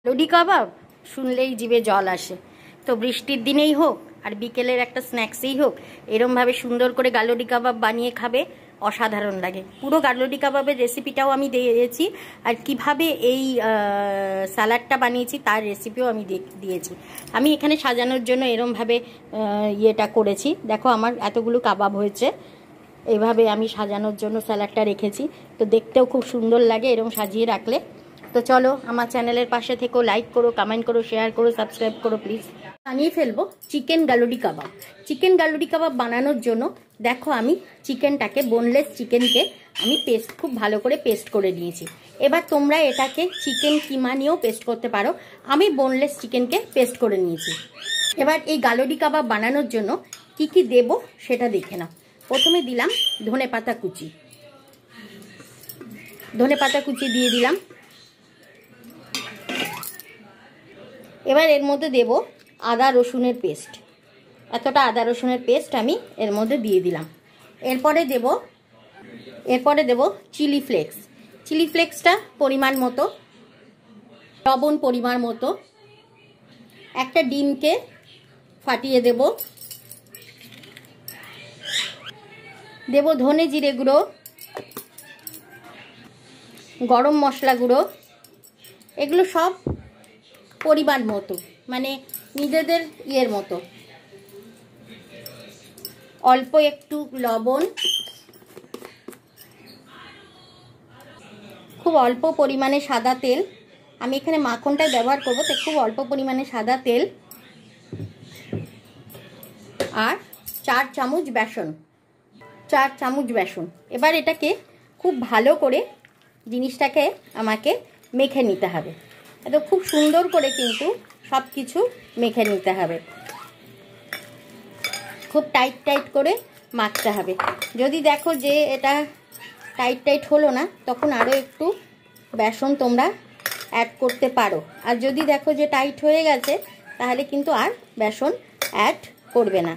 লুডি কাবাব শুনলেই জিভে জল আসে। তো বৃষ্টির দিনেই হোক আর বিকেলের একটা স্ন্যাক্সেই হোক, এরমভাবে সুন্দর করে গালুডি কাবাব বানিয়ে খাবে, অসাধারণ লাগে। পুরো গালুডি কাবাবের রেসিপিটাও আমি দিয়েছি, আর কিভাবে এই স্যালাডটা বানিয়েছি তার রেসিপিও আমি দিয়েছি। আমি এখানে সাজানোর জন্য এরমভাবে ইয়েটা করেছি। দেখো আমার এতগুলো কাবাব হয়েছে, এইভাবে আমি সাজানোর জন্য স্যালাডটা রেখেছি। তো দেখতেও খুব সুন্দর লাগে এরকম সাজিয়ে রাখলে। তো চলো আমার চ্যানেলের পাশে থেকো, লাইক করো, কমেন্ট করো, শেয়ার করো, সাবস্ক্রাইব করো প্লিজ। বানিয়ে ফেলবো চিকেন গালুডি কাবাব। চিকেন গালুডি কাবাব বানানোর জন্য দেখো আমি চিকেনটাকে, বোনলেস চিকেনকে আমি খুব ভালো করে পেস্ট করে নিয়েছি। এবার তোমরা এটাকে চিকেন কিমা নিয়েও পেস্ট করতে পারো, আমি বোনলেস চিকেনকে পেস্ট করে নিয়েছি। এবার এই গালুডি কাবাব বানানোর জন্য কি কি দেব সেটা দেখে নাও। প্রথমে দিলাম ধনেপাতা কুচি, ধনেপাতা কুচি দিয়ে দিলাম। এবার এর মধ্যে দেব আদা রসুনের পেস্ট, এতটা আদা রসুনের পেস্ট আমি এর মধ্যে দিয়ে দিলাম। এরপরে দেব চিলি ফ্লেক্স। চিলি ফ্লেক্সটা পরিমাণ মতো, লবণ পরিমাণ মতো, একটা ডিমকে ফাটিয়ে দেব ধনে জিরে গুঁড়ো, গরম মশলা গুঁড়ো, এগুলো সব পরিমাণ মতো, মানে নিজেদের ইয়ের মতো। অল্প একটু লবণ, খুব অল্প পরিমাণে সাদা তেল, আমি এখানে মাখনটাই ব্যবহার করব, তাই খুব অল্প পরিমাণে সাদা তেল, আর 4 চামচ বেসন, 4 চামচ বেসন। এবার এটাকে খুব ভালো করে জিনিসটাকে আমাকে মেখে নিতে হবে। এত খুব সুন্দর করে কিন্তু সব কিছু মেখে নিতে হবে, খুব টাইট টাইট করে মাখতে হবে। যদি দেখো যে এটা টাইট টাইট হলো না, তখন আরও একটু বেসন তোমরা অ্যাড করতে পারো। আর যদি দেখো যে টাইট হয়ে গেছে, তাহলে কিন্তু আর বেসন অ্যাড করবে না।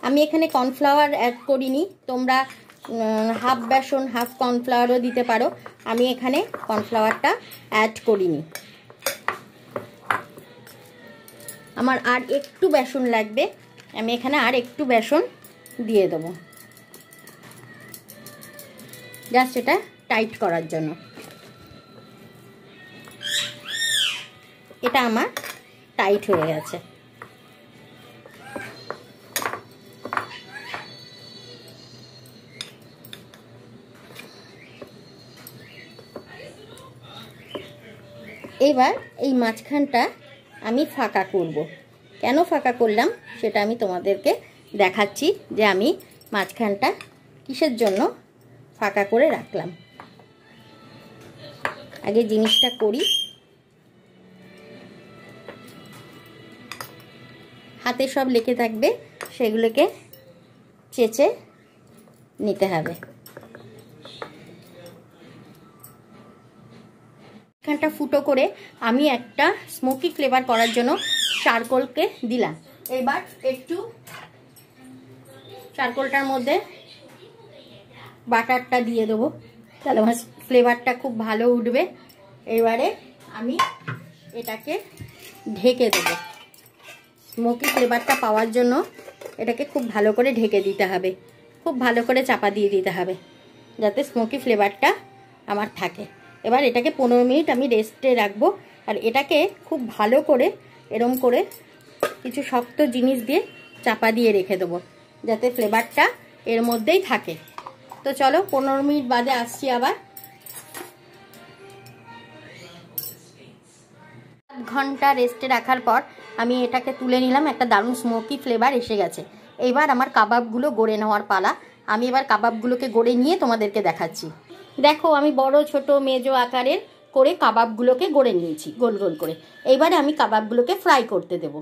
আমি এখানে কর্নফ্লাওয়ার অ্যাড করিনি, তোমরা হাফ বেসন হাফ কর্নফ্লাওয়ারও দিতে পারো। আমি এখানে কর্নফ্লাওয়ারটা অ্যাড করিনি। আমার আর একটু বেসন লাগবে, আমি এখানে আর একটু বেসন দিয়ে দেবো, জাস্ট এটা টাইট করার জন্য। এটা আমার টাইট হয়ে গেছে। এবার এই মাঝখানটা আমি ফাঁকা করব। কেন ফাঁকা করলাম সেটা আমি তোমাদেরকে দেখাচ্ছি, যে আমি মাঝখানটা কিসের জন্য ফাঁকা করে রাখলাম। আগে জিনিসটা করি, হাতে সব লেগে থাকবে, সেগুলোকে চেঁচে নিতে হবে। এখানটা ফুটো করে আমি একটা স্মোকি ফ্লেভার করার জন্য চারকোলকে দিলাম। এবার একটু চারকোলটার মধ্যে বাটারটা দিয়ে দেবো, তাহলে আমার ফ্লেভারটা খুব ভালো উঠবে। এবারে আমি এটাকে ঢেকে দেবো। স্মোকি ফ্লেভারটা পাওয়ার জন্য এটাকে খুব ভালো করে ঢেকে দিতে হবে, খুব ভালো করে চাপা দিয়ে দিতে হবে, যাতে স্মোকি ফ্লেভারটা আমার থাকে। এবার এটাকে 15 মিনিট আমি রেস্টে রাখবো। আর এটাকে খুব ভালো করে এরম করে কিছু শক্ত জিনিস দিয়ে চাপা দিয়ে রেখে দেবো, যাতে ফ্লেভারটা এর মধ্যেই থাকে। তো চলো 15 মিনিট বাদে আসছি আবার। 1 ঘন্টা রেস্টে রাখার পর আমি এটাকে তুলে নিলাম, একটা দারুণ স্মোকি ফ্লেভার এসে গেছে। এবার আমার কাবাবগুলো গড়ে নেওয়ার পালা। আমি এবার কাবাবগুলোকে গড়ে নিয়ে তোমাদেরকে দেখাচ্ছি। দেখো আমি বড় ছোট মেজো আকারের করে কাবাবগুলোকে গড়ে নিয়েছি গোল গোল করে। এইবারে আমি কাবাবগুলোকে ফ্রাই করতে দেব।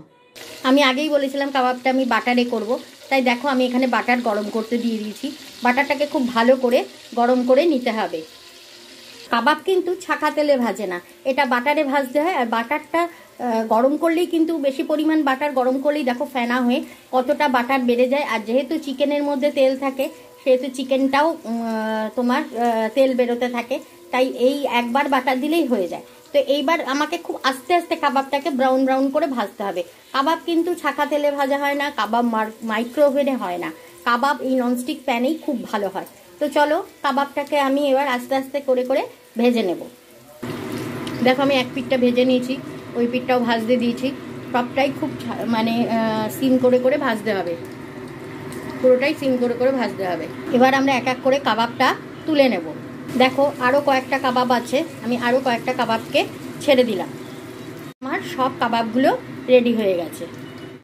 আমি আগেই বলেছিলাম কাবাবটা আমি বাটারে করব, তাই দেখো আমি এখানে বাটার গরম করতে দিয়ে দিয়েছি। বাটারটাকে খুব ভালো করে গরম করে নিতে হবে। কাবাব কিন্তু ছাঁকা তেলে ভাজে না, এটা বাটারে ভাজতে হয়। আর বাটারটা গরম করলেই কিন্তু, বেশি পরিমাণ বাটার গরম করলেই দেখো ফেনা হয়ে কতটা বাটার বেড়ে যায়। আর যেহেতু চিকেনের মধ্যে তেল থাকে, সেহেতু চিকেনটাও তোমার তেল বেরোতে থাকে, তাই এই একবার বাটা দিলেই হয়ে যায়। তো এইবার আমাকে খুব আস্তে আস্তে কাবাবটাকে ব্রাউন ব্রাউন করে ভাজতে হবে। কাবাব কিন্তু ছাকা তেলে ভাজা হয় না, কাবাব মাইক্রোওভেনে হয় না, কাবাব এই ননস্টিক প্যানেই খুব ভালো হয়। তো চলো কাবাবটাকে আমি এবার আস্তে আস্তে করে করে ভেজে নেব। দেখো আমি এক পিঠটা ভেজে নিয়েছি, ওই পিঠটাও ভাজতে দিয়েছি। সবটাই খুব মানে সিম করে করে ভাজতে হবে, পুরোটাই সিম করে করে ভাজতে হবে। এবার আমরা এক এক করে কাবাবটা তুলে নেব। দেখো আরও কয়েকটা কাবাব আছে, আমি আরও কয়েকটা কাবাবকে ছেড়ে দিলাম। আমার সব কাবাবগুলো রেডি হয়ে গেছে।